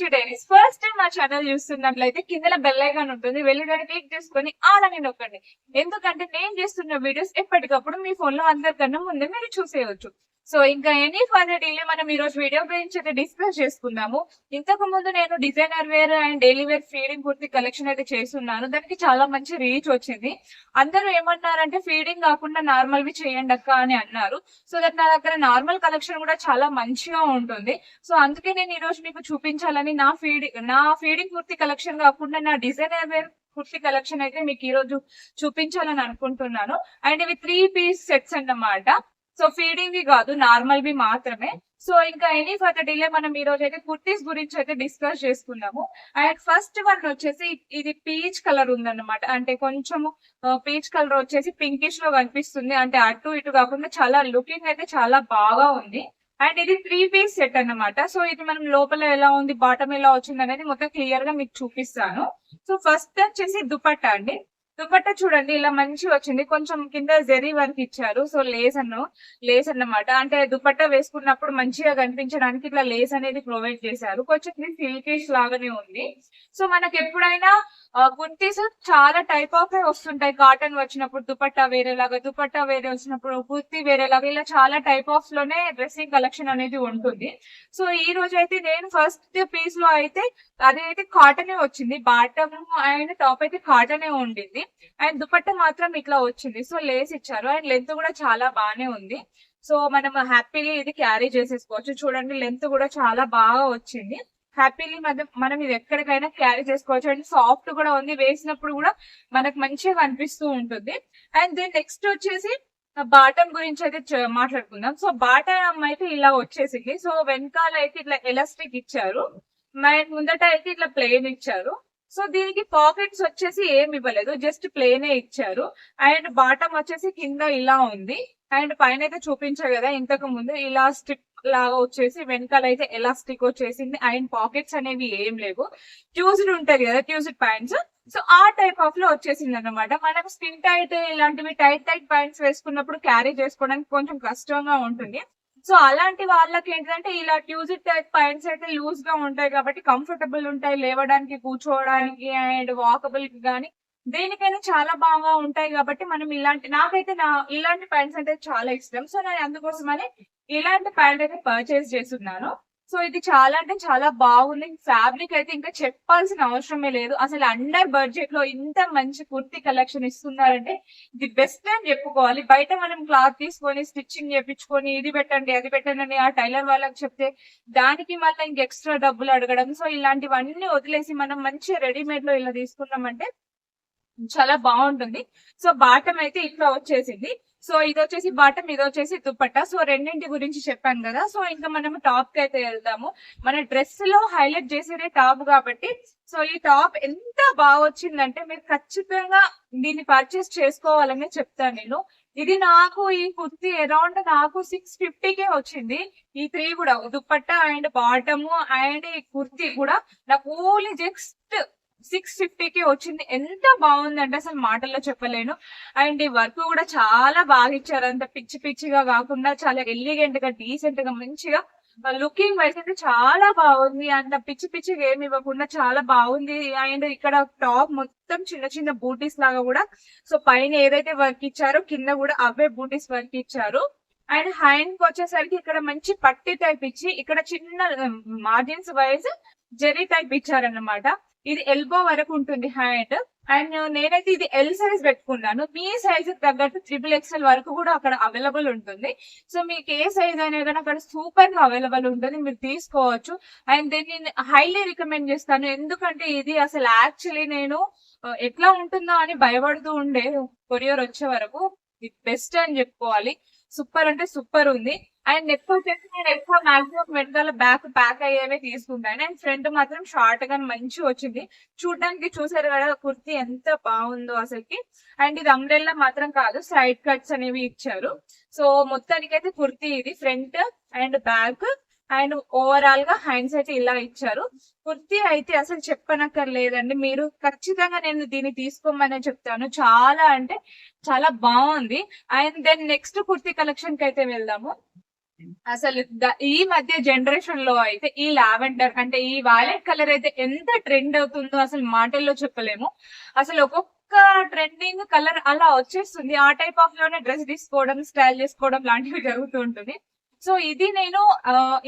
రుచి diaries. First time మా channel చూస్తున్నట్లయితే కింద బెల్ ఐకాన్ ఉంటుంది, వెళ్ళి క్లిక్ చేసుకొని ఆల్ అని నొక్కండి. ఎందుకంటే నేను చేస్తున్న వీడియోస్ ఎప్పటికప్పుడు మీ ఫోన్ లో అందరికన్నా ముందే మీరు చూసేయవచ్చు. సో ఇంకా ఎనీ ఫర్దర్ డిలే మనం ఈ రోజు వీడియో గురించి అయితే డిస్కస్ చేసుకుందాము. ఇంతకు ముందు నేను designer wear and daily wear feeding kurti collection అయితే చేస్తున్నాను. దానికి చాలా మంచి రీచ్ వచ్చింది. అందరూ ఏమన్నారంటే ఫీడింగ్ కాకుండా నార్మల్ వి చేయండి అక్క అని అన్నారు. సో దట్ నా దగ్గర నార్మల్ కలెక్షన్ కూడా చాలా మంచిగా ఉంటుంది. సో అందుకే నేను ఈ రోజు మీకు చూపించాలని నా ఫీడింగ్ కుర్తి కలెక్షన్ కాకుండా నా డిజైనర్ వేర్ కుర్తి కలెక్షన్ అయితే మీకు ఈ రోజు చూపించాలని అనుకుంటున్నాను. అండ్ ఇవి 3 పీస్ సెట్స్ అన్నమాట. సో ఫీడింగ్ వి కాదు, నార్మల్ వి మాత్రమే. సో ఇంకా ఎనీ ఫర్దర్ డిలే మనం ఈ రోజు అయితే కుర్తీస్ గురించి అయితే డిస్కస్ చేసుకున్నాము. అండ్ ఫస్ట్ వన్ వచ్చేసి ఇది పీచ్ కలర్ ఉందన్నమాట. అంటే కొంచెం పీచ్ కలర్ వచ్చేసి పింకిష్ లో కనిపిస్తుంది. అంటే అటు ఇటు కాకుండా చాలా లుకింగ్ అయితే చాలా బాగా ఉంది. అండ్ ఇది 3 పీస్ సెట్ అన్నమాట. సో ఇది మనం లోపల ఎలా ఉంది, బాటమ్ ఎలా వచ్చింది అనేది మొత్తం క్లియర్ గా మీకు చూపిస్తాను. సో ఫస్ట్ వచ్చేసి దుపట్టా అండి. దుపట్టా చూడండి ఇలా మంచి వచ్చింది. కొంచెం కింద జెరీ వర్క్ ఇచ్చారు. సో లేస్ అన్నమాట. అంటే దుపట్టా వేసుకున్నప్పుడు మంచిగా కనిపించడానికి ఇట్లా లేస్ అనేది ప్రొవైడ్ చేశారు. కొంచెం సిల్కిష్ లాగానే ఉంది. సో మనకి ఎప్పుడైనా కుర్తీస్ చాలా టైప్ ఆఫ్ వస్తుంటాయి. కాటన్ వచ్చినప్పుడు దుపట్టా వేరేలాగా, దుపట్టా వేరే వచ్చినప్పుడు కుర్తీ వేరేలాగా, ఇలా చాలా టైప్ ఆఫ్ లోనే డ్రెస్సింగ్ కలెక్షన్ అనేది ఉంటుంది. సో ఈ రోజు అయితే నేను ఫస్ట్ పీస్ లో అయితే అదైతే కాటనే వచ్చింది. బాటమ్ అండ్ టాప్ అయితే కాటనే ఉండింది. అండ్ దుపట్టా మాత్రం ఇట్లా వచ్చింది. సో లేస్ ఇచ్చారు. అండ్ లెంత్ కూడా చాలా బాగానే ఉంది. సో మనం హ్యాపీలీ ఇది క్యారీ చేసేసుకోవచ్చు. చూడండి లెంత్ కూడా చాలా బాగా వచ్చింది. హ్యాపీలీ మనం ఇది ఎక్కడికైనా క్యారీ చేసుకోవచ్చు. అండ్ సాఫ్ట్ కూడా ఉంది, వేసినప్పుడు కూడా మనకు మంచిగా కనిపిస్తూ ఉంటుంది. అండ్ దెన్ నెక్స్ట్ వచ్చేసి బాటమ్ గురించి అయితే మాట్లాడుకుందాం. సో బాటమ్ అయితే ఇలా వచ్చేసింది. సో వెనకాల అయితే ఇట్లా ఎలాస్టిక్ ఇచ్చారు, ముందట అయితే ఇట్లా ప్లెయిన్ ఇచ్చారు. సో దీనికి పాకెట్స్ వచ్చేసి ఏమి ఇవ్వలేదు, జస్ట్ ప్లేనే ఇచ్చారు. అండ్ బాటమ్ వచ్చేసి కింద ఇలా ఉంది. అండ్ పైన అయితే చూపించారు కదా ఇంతకు ముందు, ఇలా స్ట్రిప్ లాగా వచ్చేసి వెనకాల అయితే ఎలాస్టిక్ వచ్చేసింది. అండ్ పాకెట్స్ అనేవి ఏం లేవు, ట్యూజ్డ్ ఉంటాయి కదా ట్యూజ్డ్ ప్యాంట్స్. సో ఆ టైప్ ఆఫ్ లో వచ్చేసింది అనమాట. మనకు స్కిన్ టైట్ ఇలాంటివి టైట్ ప్యాంట్స్ వేసుకున్నప్పుడు క్యారీ చేసుకోవడానికి కొంచెం కష్టంగా ఉంటుంది. సో అలాంటి వాళ్ళకి ఏంటంటే ఇలా ట్యూజ్డ్ టైప్ ప్యాంట్స్ అయితే లూజ్ గా ఉంటాయి కాబట్టి కంఫర్టబుల్ ఉంటాయి, లేవడానికి కూర్చోవడానికి అండ్ వాకబుల్ కి కానీ దేనికైనా చాలా బాగా ఉంటాయి. కాబట్టి మనం నాకైతే ఇలాంటి ప్యాంట్స్ అంటే చాలా ఇష్టం. సో నేను అందుకోసమని ఇలాంటి ప్యాంట్ అయితే పర్చేస్ చేస్తున్నాను. సో ఇది చాలా అంటే చాలా బాగుంది. ఫ్యాబ్రిక్ అయితే ఇంకా చెప్పాల్సిన అవసరమే లేదు. అసలు అండర్ బడ్జెట్ లో ఇంత మంచి కుర్తి కలెక్షన్ ఇస్తున్నారంటే ఇది బెస్ట్ అని చెప్పుకోవాలి. బయట మనం క్లాత్ తీసుకొని స్టిచ్చింగ్ చేయించుకొని ఇది పెట్టండి అది పెట్టండి అని ఆ టైలర్ వాళ్ళకి చెప్తే దానికి మళ్ళీ ఇంక ఎక్స్ట్రా డబ్బులు అడగడం. సో ఇలాంటివన్నీ వదిలేసి మనం మంచి రెడీమేడ్ లో ఇలా తీసుకున్నామంటే చాలా బాగుంటుంది. సో బాటమ్ అయితే ఇట్లా వచ్చేసింది. సో ఇది వచ్చేసి బాటమ్, ఇది వచ్చేసి దుపట్టా. సో రెండింటి గురించి చెప్పాను కదా. సో ఇంకా మనం టాప్ కి అయితే వెళ్తాము. మన డ్రెస్ లో హైలైట్ చేసేదే టాప్ కాబట్టి సో ఈ టాప్ ఎంత బాగా వచ్చిందంటే మీరు ఖచ్చితంగా దీన్ని పర్చేస్ చేసుకోవాలని చెప్తాను నేను. ఇది నాకు ఈ కుర్తి అరౌండ్ నాకు 650కే వచ్చింది. ఈ 3 కూడా దుపట్టా అండ్ బాటమ్ అండ్ ఈ కుర్తి కూడా నాకు ఓన్లీ జస్ట్ 650కి వచ్చింది. ఎంత బాగుందంటే అసలు మాటల్లో చెప్పలేను. అండ్ ఈ వర్క్ కూడా చాలా బాగా ఇచ్చారు. అంత పిచ్చి పిచ్చిగా కాకుండా చాలా ఎలిగెంట్ గా డీసెంట్ గా మంచిగా లుకింగ్ వైజ్ అయితే చాలా బాగుంది. అంత పిచ్చి పిచ్చిగా ఏమి ఇవ్వకుండా చాలా బాగుంది. అండ్ ఇక్కడ టాప్ మొత్తం చిన్న చిన్న బూటీస్ లాగా కూడా, సో పైన ఏదైతే వర్క్ ఇచ్చారో కింద కూడా అవే బూటీస్ వర్క్ ఇచ్చారు. అండ్ హ్యాండ్ కి వచ్చేసరికి ఇక్కడ మంచి పట్టి టైప్ ఇచ్చి ఇక్కడ చిన్న మార్జిన్స్ వైజ్ జెరీ టైప్ ఇచ్చారన్నమాట. ఇది ఎల్బో వరకు ఉంటుంది హ్యాండ్. అండ్ నేనైతే ఇది ఎల్ సైజ్ పెట్టుకున్నాను. మీ సైజ్ తగ్గట్టు XXL వరకు కూడా అక్కడ అవైలబుల్ ఉంటుంది. సో మీకు ఏ సైజ్ అయినా కానీ అక్కడ సూపర్ గా అవైలబుల్ ఉంటుంది, మీరు తీసుకోవచ్చు. అండ్ దీన్ని హైలీ రికమెండ్ చేస్తాను. ఎందుకంటే ఇది అసలు యాక్చువల్లీ నేను ఎట్లా ఉంటుందో అని భయపడుతూ ఉండే కొరియర్ వచ్చే వరకు. ఇది బెస్ట్ అని చెప్పుకోవాలి. సూపర్ అంటే సూపర్ ఉంది. అండ్ నెక్ వచ్చేసి నేను ఎక్కువ మాక్సిమం వెనకాల బ్యాక్ ప్యాక్ అయ్యేవే తీసుకుంటాను. అండ్ ఫ్రంట్ మాత్రం షార్ట్ గా మంచిగా వచ్చింది. చూడడానికి చూసారు కదా కుర్తి ఎంత బాగుందో అసలుకి. అండ్ ఇది అంబ్రెల్లా మాత్రం కాదు, సైడ్ కట్స్ అనేవి ఇచ్చారు. సో మొత్తానికి అయితే కుర్తి ఇది front and back and overall గా హ్యాండ్స్ అయితే ఇలా ఇచ్చారు. కుర్తి అయితే అసలు చెప్పనక్కర్లేదండి, మీరు ఖచ్చితంగా నేను దీన్ని తీసుకోమని చెప్తాను. చాలా అంటే చాలా బాగుంది. And then next kurti collection కి అయితే వెళ్దాము. అసలు ఈ మధ్య జనరేషన్ లో అయితే ఈ లావెండర్ అంటే ఈ వైలెట్ కలర్ అయితే ఎంత ట్రెండ్ అవుతుందో అసలు మాటల్లో చెప్పలేము. అసలు ఒక్కొక్క ట్రెండింగ్ కలర్ అలా వచ్చేస్తుంది. ఆ టైప్ ఆఫ్ లోనే డ్రెస్ తీసుకోవడం, స్టైల్ చేసుకోవడం లాంటివి జరుగుతూ ఉంటుంది. సో ఇది నేను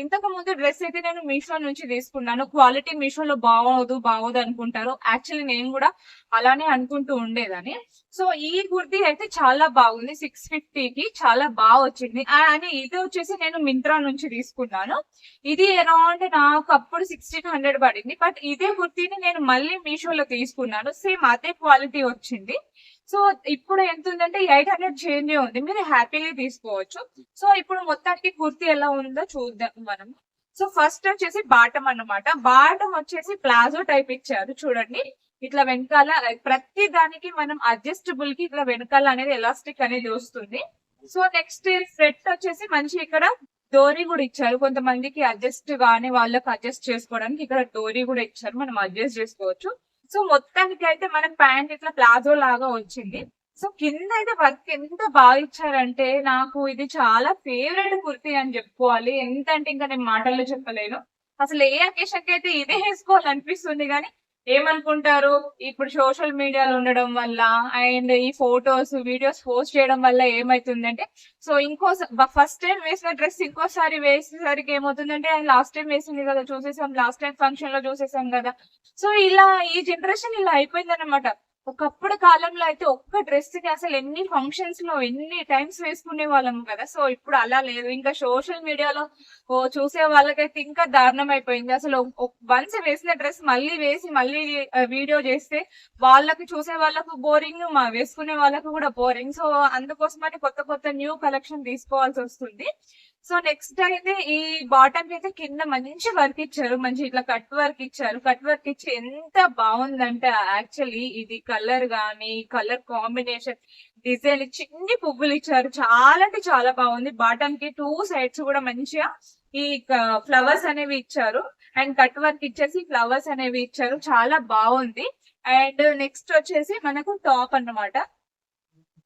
ఇంతకు ముందు డ్రెస్ అయితే నేను మీషో నుంచి తీసుకున్నాను. క్వాలిటీ మీషోలో బాగోదు అనుకుంటారు. యాక్చువల్లీ నేను కూడా అలానే అనుకుంటూ ఉండేదాన్ని. సో ఈ కుర్తీ అయితే చాలా బాగుంది. 650కి చాలా బాగా వచ్చింది. అని ఇది వచ్చేసి నేను మింత్రా నుంచి తీసుకున్నాను. ఇది అరౌండ్ నాకు అప్పుడు 1600 పడింది. బట్ ఇదే కుర్తీని నేను మళ్ళీ మీషోలో తీసుకున్నాను. సేమ్ అదే క్వాలిటీ వచ్చింది. సో ఇప్పుడు ఎంత ఉందంటే 800 చేంజ్ ఉంది. మీరు హ్యాపీగా తీసుకోవచ్చు. సో ఇప్పుడు మొత్తానికి కుర్తీ ఎలా ఉందో చూద్దాం మనం. సో ఫస్ట్ వచ్చేసి బాటమ్ అన్నమాట. బాటమ్ వచ్చేసి ప్లాజో టైప్ ఇచ్చారు చూడండి. ఇట్లా వెనకాల ప్రతి దానికి మనం అడ్జస్టబుల్ కి ఇట్లా వెనకాల అనేది ఎలాస్టిక్ అనేది వస్తుంది. సో నెక్స్ట్ ఫ్రెట్ వచ్చేసి మంచి ఇక్కడ డోరీ కూడా ఇచ్చారు. కొంతమందికి అడ్జస్ట్ గానే వాళ్ళకి అడ్జస్ట్ చేసుకోవడానికి ఇక్కడ డోరీ కూడా ఇచ్చారు. మనం అడ్జస్ట్ చేసుకోవచ్చు. సో మొత్తానికి అయితే మనకి ప్యాంట్ ఇట్లా ప్లాజో లాగా వచ్చింది. సో కింద అయితే వర్క్ ఎంత బాగా ఇచ్చారంటే నాకు ఇది చాలా ఫేవరెట్ కుర్తీ అని చెప్పుకోవాలి. ఎంత అంటే ఇంకా నేను మాటల్లో చెప్పలేను. అసలు ఏ అకేషన్ కి అయితే ఇదే వేసుకోవాలనిపిస్తుంది. కానీ ఏమనుకుంటారు, ఇప్పుడు సోషల్ మీడియాలో ఉండడం వల్ల అండ్ ఈ ఫొటోస్ వీడియోస్ పోస్ట్ చేయడం వల్ల ఏమైతుందంటే, సో ఫస్ట్ టైం వేసిన డ్రెస్ ఇంకోసారి వేసేసరికి ఏమవుతుందంటే లాస్ట్ టైం వేసింది కదా చూసేసాం, లాస్ట్ టైం ఫంక్షన్ లో చూసేసాం కదా. సో ఇలా ఈ జనరేషన్ ఇలా అయిపోయింది అనమాట. ఒకప్పుడు కాలంలో అయితే ఒక్క డ్రెస్ కి అసలు ఎన్ని ఫంక్షన్స్ లో ఎన్ని టైమ్స్ వేసుకునే వాళ్ళం కదా. సో ఇప్పుడు అలా లేదు. ఇంకా సోషల్ మీడియాలో చూసే వాళ్ళకైతే ఇంకా దారుణం అయిపోయింది. అసలు వన్స్ వేసిన డ్రెస్ మళ్ళీ వేసి మళ్ళీ వీడియో చేస్తే వాళ్ళకి చూసే వాళ్ళకు బోరింగ్, వేసుకునే వాళ్ళకు కూడా బోరింగ్. సో అందుకోసమని కొత్త కొత్త న్యూ కలెక్షన్ తీసుకోవాల్సి వస్తుంది. సో నెక్స్ట్ అయితే ఈ బాటమ్ అయితే కింద మంచి వర్క్ ఇచ్చారు. మంచి ఇట్లా కట్ వర్క్ ఇచ్చారు. కట్ వర్క్ ఇచ్చి ఎంత బాగుందంటే యాక్చువల్లీ ఇది కలర్ గానీ కలర్ కాంబినేషన్ డిజైన్ చిన్ని పువ్వులు ఇచ్చారు. చాలా అంటే చాలా బాగుంది. బాటమ్ కి 2 సైడ్స్ కూడా మంచిగా ఈ ఫ్లవర్స్ అనేవి ఇచ్చారు. అండ్ కట్ వర్క్ ఇచ్చేసి ఫ్లవర్స్ అనేవి ఇచ్చారు. చాలా బాగుంది. అండ్ నెక్స్ట్ వచ్చేసి మనకు టాప్ అన్నమాట.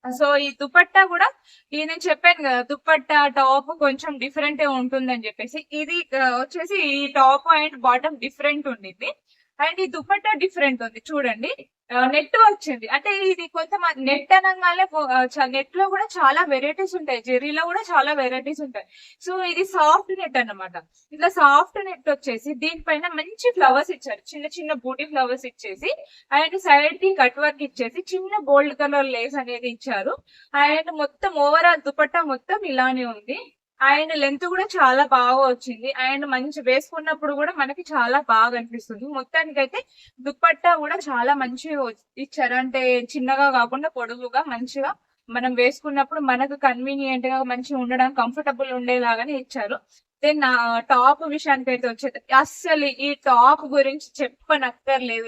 సో ఈ దుపట్టా కూడా నేను చెప్పాను కదా, దుపట్టా టాప్ కొంచెం డిఫరెంట్ ఉంటుందని చెప్పేసి. ఇది వచ్చేసి ఈ టాప్ అండ్ బాటమ్ డిఫరెంట్ ఉండింది. అండ్ ఈ దుపట్టా డిఫరెంట్ ఉంది చూడండి. నెట్ వచ్చింది అంటే ఇది కొంతమంది నెట్ అనగానే నెట్ లో కూడా చాలా వెరైటీస్ ఉంటాయి. జెర్రీలో కూడా చాలా వెరైటీస్ ఉంటాయి. సో ఇది సాఫ్ట్ నెట్ అన్నమాట. ఇట్లా సాఫ్ట్ నెట్ వచ్చేసి దీనిపైన మంచి ఫ్లవర్స్ ఇచ్చారు. చిన్న చిన్న బూటీ ఫ్లవర్స్ ఇచ్చేసి అండ్ సైడ్ కి కట్ వర్క్ ఇచ్చేసి చిన్న గోల్డ్ కలర్ లేస్ అనేది ఇచ్చారు. అండ్ మొత్తం ఓవరాల్ దుపట్టా మొత్తం ఇలానే ఉంది. అండ్ లెంత్ కూడా చాలా బాగా వచ్చింది. అండ్ మంచి వేసుకున్నప్పుడు కూడా మనకి చాలా బాగా అనిపిస్తుంది. మొత్తానికి అయితే దుపట్టా కూడా చాలా మంచిగా ఇచ్చారు. అంటే చిన్నగా కాకుండా పొడుగుగా మంచిగా మనం వేసుకున్నప్పుడు మనకు కన్వీనియంట్ గా మంచిగా ఉండడానికి కంఫర్టబుల్ ఉండేలాగానే ఇచ్చారు. దెన్ టాప్ విషయానికి అయితే వచ్చేది అస్సలు ఈ టాప్ గురించి చెప్పనక్కర్లేదు.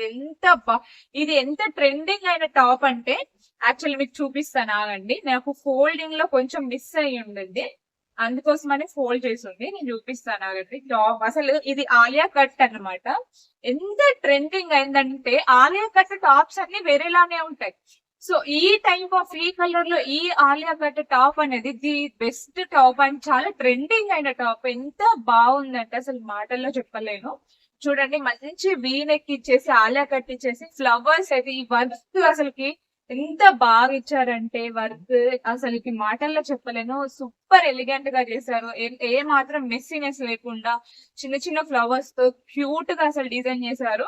ఇది ఎంత ట్రెండింగ్ అయిన టాప్ అంటే యాక్చువల్లీ మీకు చూపిస్తాను ఆగండి. నాకు ఫోల్డింగ్ లో కొంచెం మిస్ అయ్యి ఉండేది, అందుకోసమని ఫోల్డ్ చేసి ఉంది. నేను చూపిస్తాను ఆగండి. టాప్ అసలు ఇది ఆలియా కట్ అన్నమాట. ఎంత ట్రెండింగ్ అయిందంటే ఆలియా కట్ టాప్స్ అన్ని వేరేలానే ఉంటాయి. సో ఈ టైప్ ఆఫ్ ఈ కలర్ లో ఈ ఆలియా కట్ టాప్ అనేది ది బెస్ట్ టాప్ అండ్ చాలా ట్రెండింగ్ అయిన టాప్. ఎంత బాగుందంటే అసలు మాటల్లో చెప్పలేను. చూడండి మంచి వీ నెక్ ఇచ్చేసి ఆలియా కట్ ఇచ్చేసి ఫ్లవర్స్ అయితే ఈ వర్క్ అసలుకి ఎంత బాగా ఇచ్చారంటే వర్క్ అసలుకి మాటల్లో చెప్పలేను. సూపర్ ఎలిగెంట్ గా చేశారు. ఏ మాత్రం మెస్సీనెస్ లేకుండా చిన్న చిన్న ఫ్లవర్స్ తో క్యూట్ గా అసలు డిజైన్ చేశారు.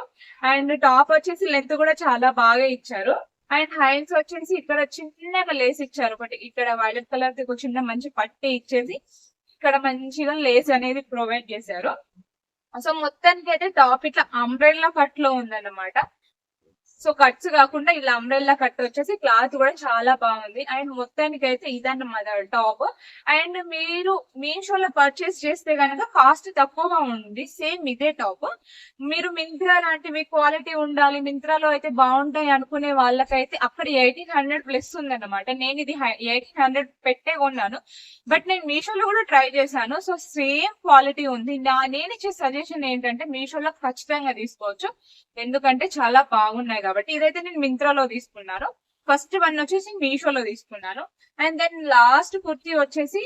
అండ్ టాప్ వచ్చేసి లెంత్ కూడా చాలా బాగా ఇచ్చారు. అండ్ హ్యాండ్స్ వచ్చేసి ఇక్కడ చిన్నగా లేస్ ఇచ్చారు. ఒకటి ఇక్కడ వైలెట్ కలర్ కి ఒక చిన్న మంచి పట్టి ఇచ్చేసి ఇక్కడ మంచిగా లేస్ అనేది ప్రొవైడ్ చేశారు. సో మొత్తానికి అయితే టాప్ ఇట్లా అంబ్రెల్లా కట్ లో ఉందన్నమాట. సో కట్స్ కాకుండా ఇలా అంబ్రెల్లా కట్ వచ్చేసి క్లాత్ కూడా చాలా బాగుంది. అండ్ మొత్తానికి అయితే ఇదన్నమాట టాప్. అండ్ మీరు మీషోలో పర్చేస్ చేస్తే కనుక కాస్ట్ తక్కువగా ఉంది. సేమ్ ఇదే టాప్ మీరు మింత్రా లాంటివి క్వాలిటీ ఉండాలి, మింత్రాలో అయితే బాగుంటాయి అనుకునే వాళ్ళకైతే అక్కడ 1800 ప్లస్ ఉందన్నమాట. నేను ఇది 1800 పెట్టే కొన్నాను. బట్ నేను మీషోలో కూడా ట్రై చేశాను. సో సేమ్ క్వాలిటీ ఉంది. నేను ఇచ్చే సజెషన్ ఏంటంటే మీషోలో ఖచ్చితంగా తీసుకోవచ్చు, ఎందుకంటే చాలా బాగున్నాయి కాబట్టి. ఇదైతే నేను మింత్రాలో తీసుకున్నాను. ఫస్ట్ వన్ వచ్చేసి మీషోలో తీసుకున్నాను. అండ్ దెన్ లాస్ట్ కుర్తీ వచ్చేసి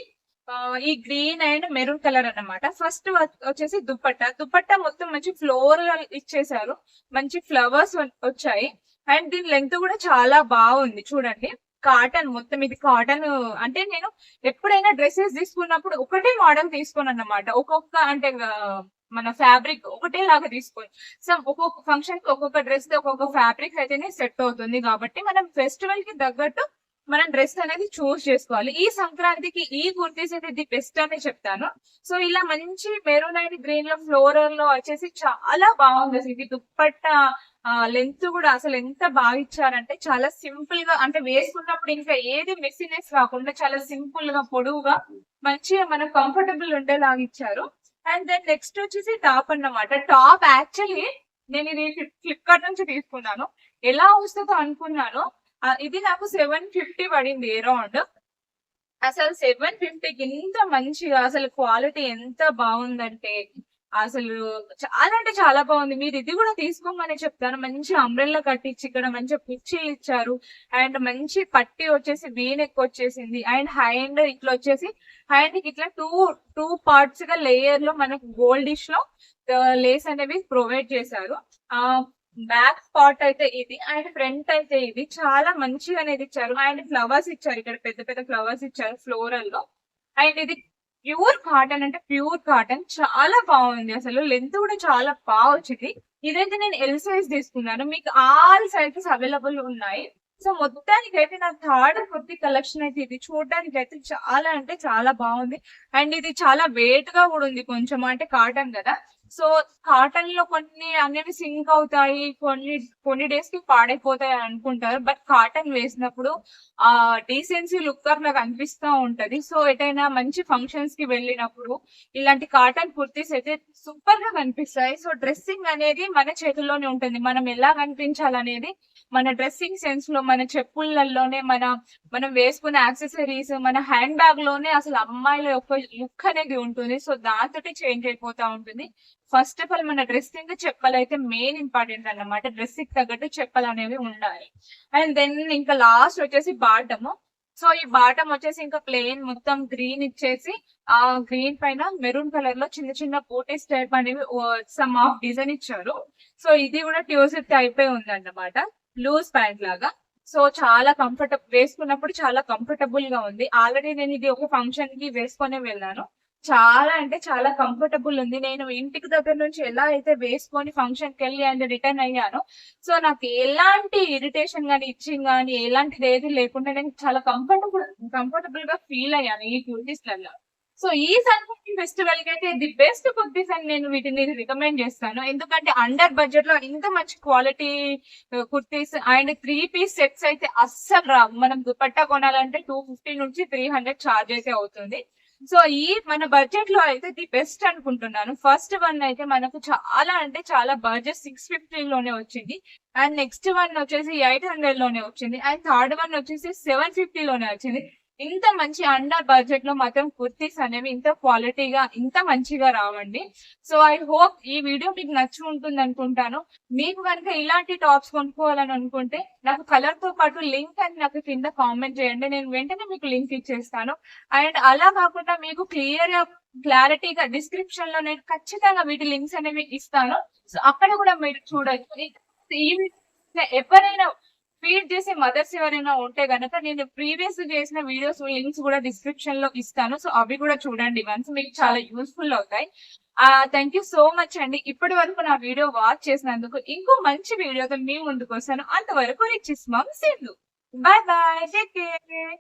ఈ గ్రీన్ అండ్ మెరూన్ కలర్ అన్నమాట. ఫస్ట్ వచ్చేసి దుపట్టా మొత్తం మంచి ఫ్లోరల్ ఇచ్చేసారు, మంచి ఫ్లవర్స్ వచ్చాయి. అండ్ దీని లెంగ్త్ కూడా చాలా బాగుంది చూడండి. కాటన్ మొత్తం, ఇది కాటన్. అంటే నేను ఎప్పుడైనా డ్రెస్సెస్ తీసుకున్నప్పుడు ఒకటే మోడల్ తీసుకోను అన్నమాట. ఒక్కొక్క అంటే మన ఫ్యాబ్రిక్ ఒకటే లాగా తీసుకోను. సో ఒక్కొక్క ఫంక్షన్ కి ఒక్కొక్క డ్రెస్ ఒక్కొక్క ఫ్యాబ్రిక్ అయితేనే సెట్ అవుతుంది. కాబట్టి మనం ఫెస్టివల్ కి తగ్గట్టు మనం డ్రెస్ అనేది చూస్ చేసుకోవాలి. ఈ సంక్రాంతికి ఈ కుర్తీస్ అయితే ది బెస్ట్ అని చెప్తాను. సో ఇలా మంచి మెరూన్ అండ్ గ్రీన్ లో ఫ్లోరల్ లో వచ్చేసి చాలా బాగుంది. అసలు ఇది దుప్పట్టా లెంత్ కూడా అసలు ఎంత బాగా ఇచ్చారంటే చాలా సింపుల్ గా, అంటే వేసుకున్నప్పుడు ఇంకా ఏది మెస్సీనెస్ కాకుండా చాలా సింపుల్ గా పొడవుగా మంచిగా మనకు కంఫర్టబుల్ ఉండేలాగా ఇచ్చారు. అండ్ దెన్ నెక్స్ట్ వచ్చేసి టాప్ అన్నమాట. టాప్ యాక్చువల్లీ నేను ఇది ఫ్లిప్కార్ట్ నుంచి తీసుకున్నాను. ఎలా వస్తుందో అనుకున్నాను. ఇది నాకు 750 పడింది అరౌండ్. అసలు 750కి ఇంత మంచిగా అసలు క్వాలిటీ ఎంత బాగుందంటే అసలు చాలా అంటే చాలా బాగుంది. మీరు ఇది కూడా తీసుకోమని చెప్తాను. మంచి అంబ్రెల్లా కట్టించి ఇక్కడ మంచి కుర్చీలు ఇచ్చారు. అండ్ మంచి పట్టి వచ్చేసి వీనెక్ వచ్చేసింది. అండ్ హ్యాండ్ ఇట్లా వచ్చేసి హ్యాండ్ కి ఇట్లా టూ పార్ట్స్ గా లేయర్ లో మనకు గోల్డిష్ లో లేస్ అనేవి ప్రొవైడ్ చేశారు. బ్యాక్ పార్ట్ అయితే ఇది అండ్ ఫ్రంట్ అయితే ఇది చాలా మంచిగా అనేది ఇచ్చారు. అండ్ ఫ్లవర్స్ ఇచ్చారు, ఇక్కడ పెద్ద పెద్ద ఫ్లవర్స్ ఇచ్చారు ఫ్లోరల్ లో. అండ్ ఇది ప్యూర్ కాటన్, అంటే ప్యూర్ కాటన్ చాలా బాగుంది. అసలు లెంత్ కూడా చాలా బాగా వచ్చింది. ఇదైతే నేను ఎల్ సైజ్ తీసుకున్నాను. మీకు ఆల్ సైజెస్ అవైలబుల్ ఉన్నాయి. సో మొత్తానికి అయితే నా థర్డ్ కుర్తి కలెక్షన్ అయితే ఇది. చూడడానికి అయితే చాలా అంటే చాలా బాగుంది. అండ్ ఇది చాలా వెయిట్ గా కూడా ఉంది కొంచెం, అంటే కాటన్ కదా. సో కాటన్ లో కొన్ని అనేవి సింక్ అవుతాయి, కొన్ని డేస్ కి పాడైపోతాయి అనుకుంటారు. బట్ కాటన్ వేసినప్పుడు ఆ డీసెన్సీ లుక్ అట్లా కనిపిస్తూ ఉంటది. సో ఎటైనా మంచి ఫంక్షన్స్ కి వెళ్ళినప్పుడు ఇలాంటి కాటన్ కుర్తీస్ అయితే సూపర్ గా కనిపిస్తాయి. సో డ్రెస్సింగ్ అనేది మన చేతుల్లోనే ఉంటుంది. మనం ఎలా కనిపించాలనేది మన డ్రెస్సింగ్ సెన్స్ లో, మన చెప్పులలోనే, మనం వేసుకునే యాక్సెసరీస్, మన హ్యాండ్ బ్యాగ్ లోనే అసలు అమ్మాయిల యొక్క లుక్ అనేది ఉంటుంది. సో దాంతో చేంజ్ అయిపోతా ఉంటుంది. ఫస్ట్ ఆఫ్ ఆల్ మన డ్రెస్సింగ్ చెప్పలు అయితే మెయిన్ ఇంపార్టెంట్ అన్నమాట. డ్రెస్సింగ్ తగ్గట్టు చెప్పలు అనేవి ఉండాలి. అండ్ దెన్ ఇంకా లాస్ట్ వచ్చేసి బాటమ్. సో ఈ బాటమ్ వచ్చేసి ఇంకా ప్లెయిన్ మొత్తం గ్రీన్ ఇచ్చేసి ఆ గ్రీన్ పైన మెరూన్ కలర్ లో చిన్న చిన్న బూటీస్ టైప్ అనేవి సమ్ ఆఫ్ డిజైన్ ఇచ్చారు. సో ఇది కూడా ట్యూసిప్ అయిపోయి ఉంది అన్నమాట, లూజ్ ప్యాంట్ లాగా. సో చాలా వేసుకున్నప్పుడు చాలా కంఫర్టబుల్ గా ఉంది. ఆల్రెడీ నేను ఇది ఒక ఫంక్షన్ కి వేసుకొని వెళ్ళాను. చాలా అంటే చాలా కంఫర్టబుల్ ఉంది. నేను ఇంటికి దగ్గర నుంచి ఎలా అయితే వేసుకొని ఫంక్షన్ కి వెళ్ళి అండ్ రిటర్న్ అయ్యాను, సో నాకు ఎలాంటి ఇరిటేషన్ గానీ ఇచ్చింగ్ గానీ ఎలాంటిది ఏది లేకుండా నేను చాలా కంఫర్టబుల్ గా ఫీల్ అయ్యాను ఈ కుర్తీస్ లలో. సో ఈ సంక్రాంతి ఫెస్టివల్ కి అయితే ది బెస్ట్ కుర్తీస్ అని నేను వీటిని రికమెండ్ చేస్తాను. ఎందుకంటే అండర్ బడ్జెట్ లో ఇంత మంచి quality kurtis and 3-piece sets అయితే అస్సలు రావు. మనం దుపట్టా కొనాలంటే 250 నుంచి 300 ఛార్జ్ అయితే అవుతుంది. సో ఈ మన బడ్జెట్ లో అయితే ది బెస్ట్ అనుకుంటున్నాను. ఫస్ట్ వన్ అయితే మనకు చాలా అంటే చాలా బడ్జెట్ 650 లోనే వచ్చింది. అండ్ నెక్స్ట్ వన్ వచ్చేసి 800 లోనే వచ్చింది. అండ్ థర్డ్ వన్ వచ్చేసి 750 లోనే వచ్చింది. ఇంత మంచి అండర్ బడ్జెట్ లో మాత్రం కుర్తీస్ అనేవి ఇంత క్వాలిటీగా ఇంత మంచిగా రావండి. సో ఐ హోప్ ఈ వీడియో మీకు నచ్చి ఉంటుంది అనుకుంటాను. మీకు కనుక ఇలాంటి టాప్స్ కొనుక్కోవాలని అనుకుంటే నాకు కలర్ తో పాటు లింక్ అని నాకు కింద కామెంట్ చేయండి, నేను వెంటనే మీకు లింక్ ఇచ్చేస్తాను. అండ్ అలా కాకుండా మీకు క్లారిటీగా డిస్క్రిప్షన్ లో నేను ఖచ్చితంగా వీటి లింక్స్ అనేవి ఇస్తాను. సో అక్కడ కూడా మీరు చూడొచ్చు. ఎవరైనా ఫీడ్ చేసే మదర్స్ ఎవరైనా ఉంటే గనక నేను ప్రీవియస్ చేసిన వీడియోస్ లింక్స్ కూడా డిస్క్రిప్షన్ లో ఇస్తాను. సో అవి కూడా చూడండి వన్స్, మీకు చాలా యూస్ఫుల్ అవుతాయి. థ్యాంక్ యూ సో మచ్ అండి ఇప్పటి వరకు నా వీడియో వాచ్ చేసినందుకు. ఇంకో మంచి వీడియోతో మీ ముందుకు వస్తాను. అంతవరకు రిచ్ is mum Sindhu. Bye bye, take care.